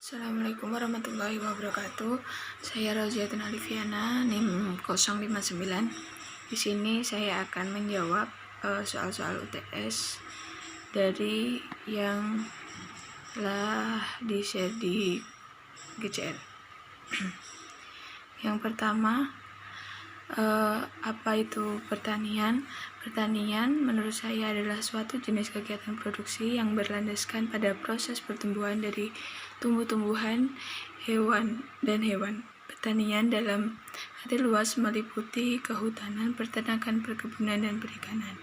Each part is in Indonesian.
Assalamualaikum warahmatullahi wabarakatuh. Saya Roziatun Alifiana, NIM 059. Di sini saya akan menjawab soal-soal UTS dari yang telah di-share di GCR. Yang pertama, apa itu pertanian? Pertanian menurut saya adalah suatu jenis kegiatan produksi yang berlandaskan pada proses pertumbuhan dari tumbuh-tumbuhan, hewan, dan hewan. Pertanian dalam arti luas meliputi kehutanan, peternakan, perkebunan, dan perikanan.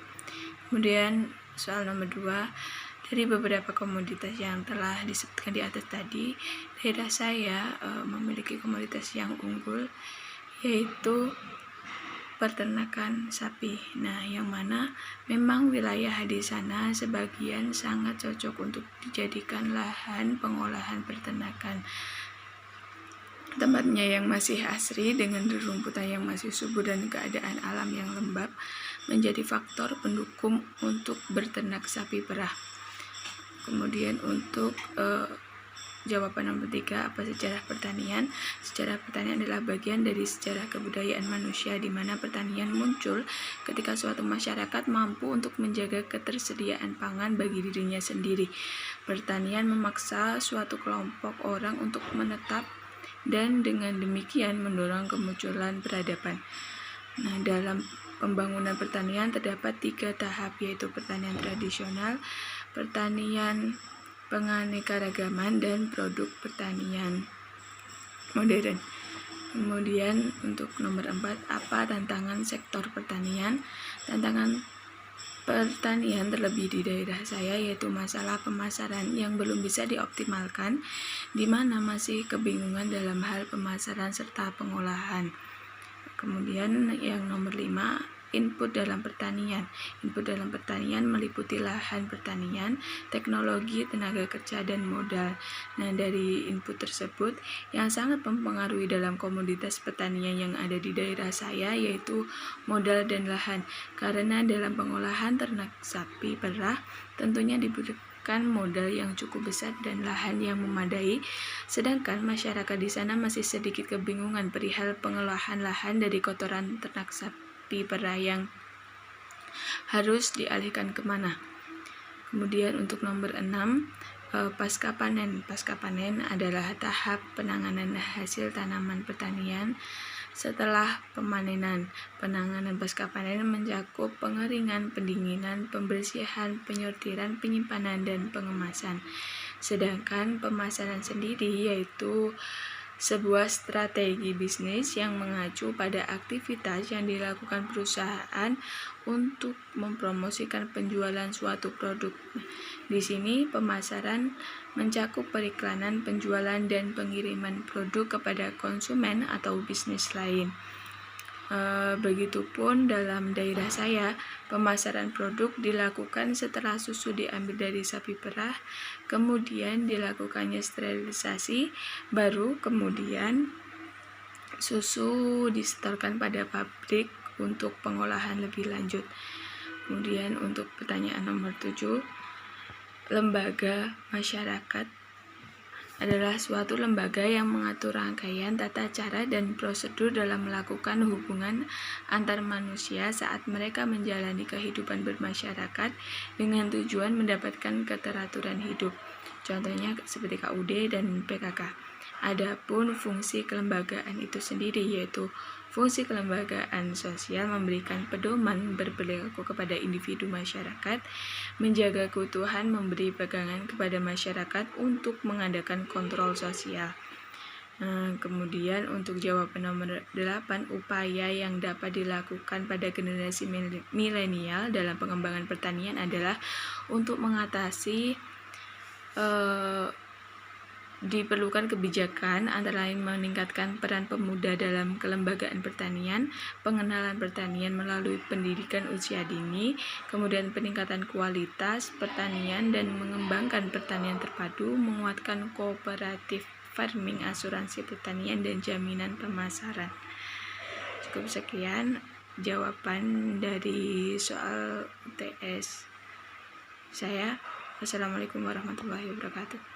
Kemudian soal nomor 2, dari beberapa komoditas yang telah disebutkan di atas tadi, daerah saya memiliki komoditas yang unggul, yaitu peternakan sapi. Nah, yang mana memang wilayah di sana sebagian sangat cocok untuk dijadikan lahan pengolahan peternakan. Tempatnya yang masih asri dengan rumputan yang masih subur dan keadaan alam yang lembab menjadi faktor pendukung untuk berternak sapi perah. Kemudian untuk jawaban nomor 3, apa sejarah pertanian? Sejarah pertanian adalah bagian dari sejarah kebudayaan manusia, di mana pertanian muncul ketika suatu masyarakat mampu untuk menjaga ketersediaan pangan bagi dirinya sendiri. Pertanian memaksa suatu kelompok orang untuk menetap dan dengan demikian mendorong kemunculan peradaban. Nah, dalam pembangunan pertanian terdapat 3 tahap, yaitu pertanian tradisional, pertanian penganekaragaman, dan produk pertanian modern. Kemudian untuk nomor 4, apa tantangan sektor pertanian? Tantangan pertanian terlebih di daerah saya yaitu masalah pemasaran yang belum bisa dioptimalkan, di mana masih kebingungan dalam hal pemasaran serta pengolahan. Kemudian yang nomor 5, input dalam pertanian. Input dalam pertanian meliputi lahan pertanian, teknologi, tenaga kerja, dan modal. Nah, dari input tersebut yang sangat mempengaruhi dalam komoditas pertanian yang ada di daerah saya yaitu modal dan lahan. Karena dalam pengolahan ternak sapi perah tentunya dibutuhkan modal yang cukup besar dan lahan yang memadai, sedangkan masyarakat di sana masih sedikit kebingungan perihal pengolahan lahan dari kotoran ternak sapi perah yang harus dialihkan kemana. Kemudian untuk nomor 6, pasca panen. Pasca panen adalah tahap penanganan hasil tanaman pertanian setelah pemanenan. Penanganan pasca panen mencakup pengeringan, pendinginan, pembersihan, penyortiran, penyimpanan, dan pengemasan. Sedangkan pemasaran sendiri yaitu sebuah strategi bisnis yang mengacu pada aktivitas yang dilakukan perusahaan untuk mempromosikan penjualan suatu produk. Di sini pemasaran mencakup periklanan, penjualan, dan pengiriman produk kepada konsumen atau bisnis lain. Begitupun dalam daerah saya, pemasaran produk dilakukan setelah susu diambil dari sapi perah, kemudian dilakukannya sterilisasi, baru kemudian susu disetorkan pada pabrik untuk pengolahan lebih lanjut. Kemudian untuk pertanyaan nomor 7, lembaga masyarakat adalah suatu lembaga yang mengatur rangkaian tata cara dan prosedur dalam melakukan hubungan antar manusia saat mereka menjalani kehidupan bermasyarakat dengan tujuan mendapatkan keteraturan hidup. Contohnya seperti KUD dan PKK. Adapun fungsi kelembagaan itu sendiri yaitu fungsi kelembagaan sosial memberikan pedoman berperilaku kepada individu masyarakat, menjaga keutuhan, memberi pegangan kepada masyarakat untuk mengadakan kontrol sosial. Kemudian untuk jawaban nomor 8, upaya yang dapat dilakukan pada generasi milenial dalam pengembangan pertanian adalah untuk mengatasi diperlukan kebijakan antara lain meningkatkan peran pemuda dalam kelembagaan pertanian, pengenalan pertanian melalui pendidikan usia dini, kemudian peningkatan kualitas pertanian dan mengembangkan pertanian terpadu, menguatkan kooperatif farming, asuransi pertanian, dan jaminan pemasaran. Cukup sekian jawaban dari soal UTS saya. Wassalamualaikum warahmatullahi wabarakatuh.